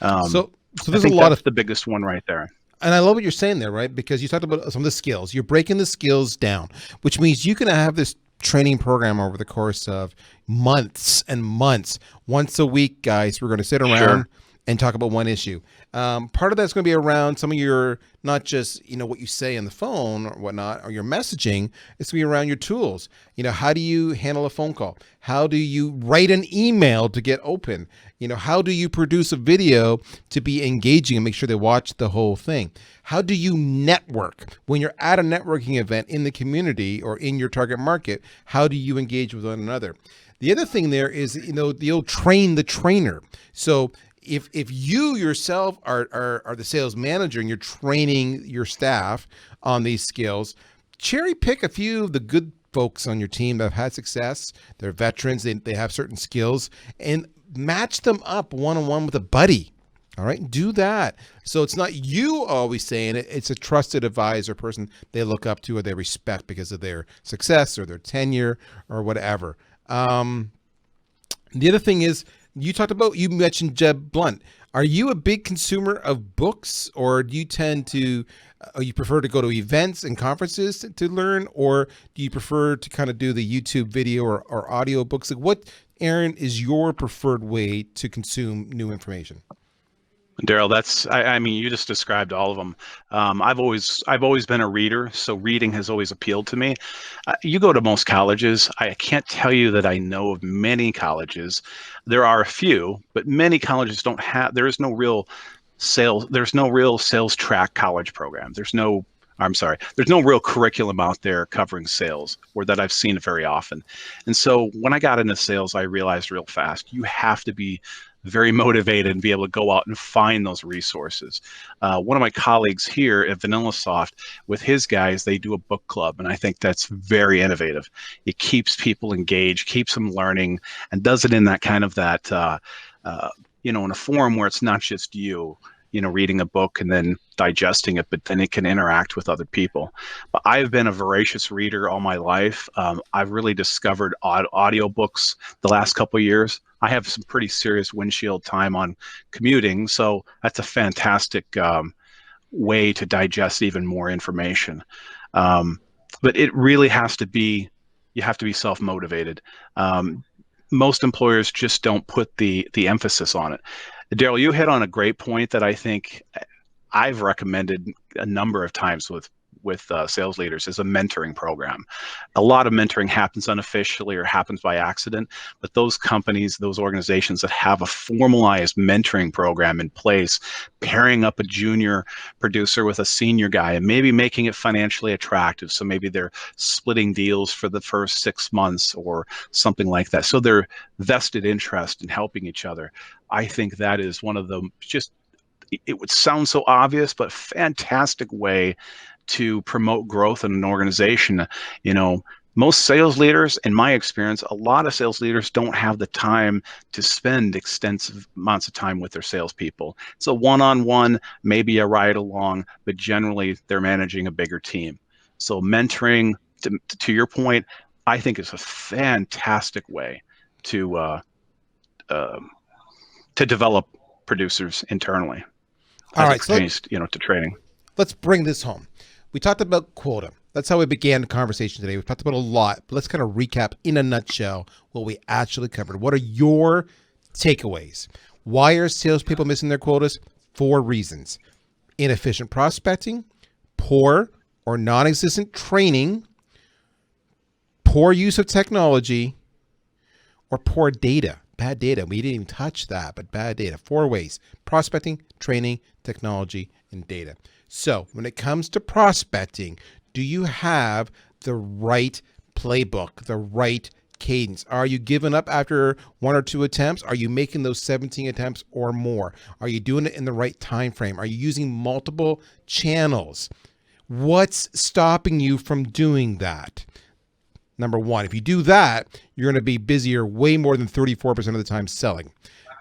So there's a lot of the biggest one right there. And I love what you're saying there, right? Because you talked about some of the skills. You're breaking the skills down, which means you can have this training program over the course of months and months. Once a week, guys, we're going to sit around and talk about one issue. Part of that's going to be around some of your, not just, what you say on the phone or whatnot, or your messaging. It's going to be around your tools. How do you handle a phone call? How do you write an email to get open? How do you produce a video to be engaging and make sure they watch the whole thing? How do you network? When you're at a networking event in the community or in your target market, how do you engage with one another? The other thing there is, the old train the trainer. So if you yourself are the sales manager and you're training your staff on these skills, cherry pick a few of the good folks on your team that have had success. They're veterans. They have certain skills, and match them up one-on-one with a buddy. All right, do that. So it's not you always saying it. It's a trusted advisor, person they look up to or they respect because of their success or their tenure or whatever. The other thing is, you mentioned Jeb Blunt. Are you a big consumer of books, or do you tend to, you prefer to go to events and conferences to learn, or do you prefer to kind of do the YouTube video or audio books? Like, what, Aaron, is your preferred way to consume new information? Darryl, I mean, you just described all of them. I've always been a reader, so reading has always appealed to me. You go to most colleges. I can't tell you that I know of many colleges. There are a few, but many colleges don't have. There is no real sales. There's no real sales track college program. There's no real curriculum out there covering sales, or that I've seen very often. And so when I got into sales, I realized real fast, you have to be very motivated and be able to go out and find those resources. One of my colleagues here at VanillaSoft, with his guys, they do a book club, and I think that's very innovative. It keeps people engaged, keeps them learning, and does it in that kind of in a forum where it's not just reading a book and then digesting it, but then it can interact with other people. But I've been a voracious reader all my life. I've really discovered audiobooks the last couple of years. I have some pretty serious windshield time on commuting, so that's a fantastic way to digest even more information. But it really has to be, you have to be self-motivated. Most employers just don't put the emphasis on it. Darryl, you hit on a great point that I think I've recommended a number of times with sales leaders, is a mentoring program. A lot of mentoring happens unofficially or happens by accident, but those companies, those organizations that have a formalized mentoring program in place, pairing up a junior producer with a senior guy and maybe making it financially attractive. So maybe they're splitting deals for the first 6 months or something like that. So they're vested interest in helping each other. I think that is one of the, just, it would sound so obvious, but fantastic way to promote growth in an organization. Most sales leaders, in my experience, a lot of sales leaders don't have the time to spend extensive amounts of time with their salespeople. It's a one-on-one, maybe a ride along, but generally they're managing a bigger team. So mentoring, to your point, I think is a fantastic way to develop producers internally. All right, so to training. Let's bring this home. We talked about quota. That's how we began the conversation today. We've talked about a lot, but let's kind of recap in a nutshell what we actually covered. What are your takeaways? Why are salespeople missing their quotas? 4 reasons: inefficient prospecting, poor or non-existent training, poor use of technology, or poor data. Bad data. We didn't even touch that, but bad data. 4 ways: prospecting, training, technology, and data. So when it comes to prospecting, do you have the right playbook, the right cadence? Are you giving up after 1 or 2 attempts? Are you making those 17 attempts or more? Are you doing it in the right time frame? Are you using multiple channels? What's stopping you from doing that? Number 1, if you do that, you're going to be busier way more than 34% of the time selling.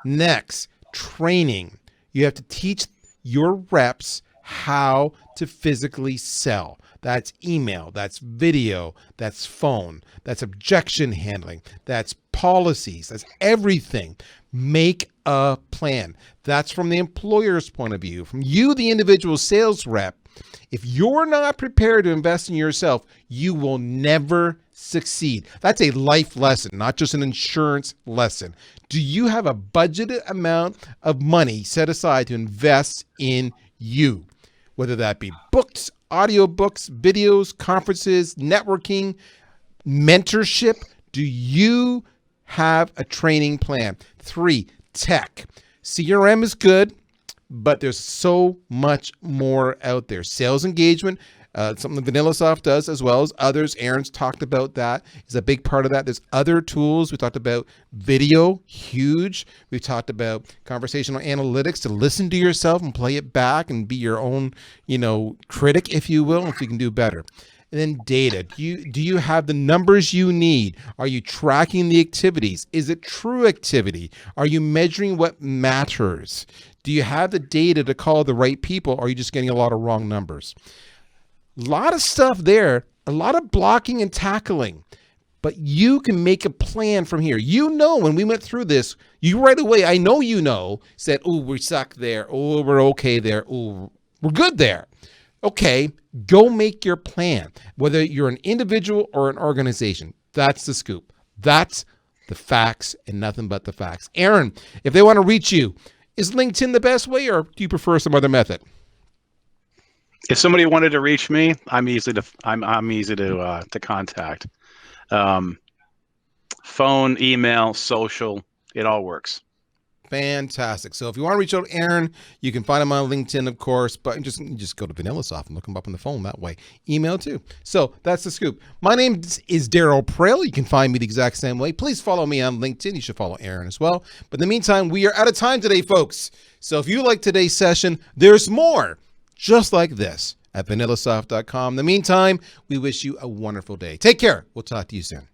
Next, training. You have to teach your reps how to physically sell. That's email, that's video, that's phone, that's objection handling, that's policies, that's everything. Make a plan. That's from the employer's point of view. From you, the individual sales rep, if you're not prepared to invest in yourself, you will never succeed. That's a life lesson, not just an insurance lesson. Do you have a budgeted amount of money set aside to invest in you? Whether that be books, audiobooks, videos, conferences, networking, mentorship. Do you have a training plan? 3, tech. CRM is good, but there's so much more out there. Sales engagement, something that VanillaSoft does as well as others. Aaron's talked about that. Is a big part of that. There's other tools. We talked about video, huge. We talked about conversational analytics to listen to yourself and play it back and be your own, critic, if you will, if you can do better. And then data. Do you have the numbers you need? Are you tracking the activities? Is it true activity? Are you measuring what matters? Do you have the data to call the right people? Or are you just getting a lot of wrong numbers? A lot of stuff there, a lot of blocking and tackling, but you can make a plan from here. When we went through this, you right away, I know said, oh, we suck there. Oh, we're okay there. Oh, we're good there. Okay, go make your plan, whether you're an individual or an organization. That's the scoop. That's the facts and nothing but the facts. Aaron, if they want to reach you, is LinkedIn the best way, or do you prefer some other method? If somebody wanted to reach me, I'm easy to contact. Phone, email, social, it all works. Fantastic. So if you want to reach out to Aaron, you can find him on LinkedIn, of course, but just go to VanillaSoft and look him up on the phone that way. Email too. So that's the scoop. My name is Darryl Praill. You can find me the exact same way. Please follow me on LinkedIn. You should follow Aaron as well. But in the meantime, we are out of time today, folks. So if you like today's session, there's more just like this at VanillaSoft.com. In the meantime, we wish you a wonderful day. Take care. We'll talk to you soon.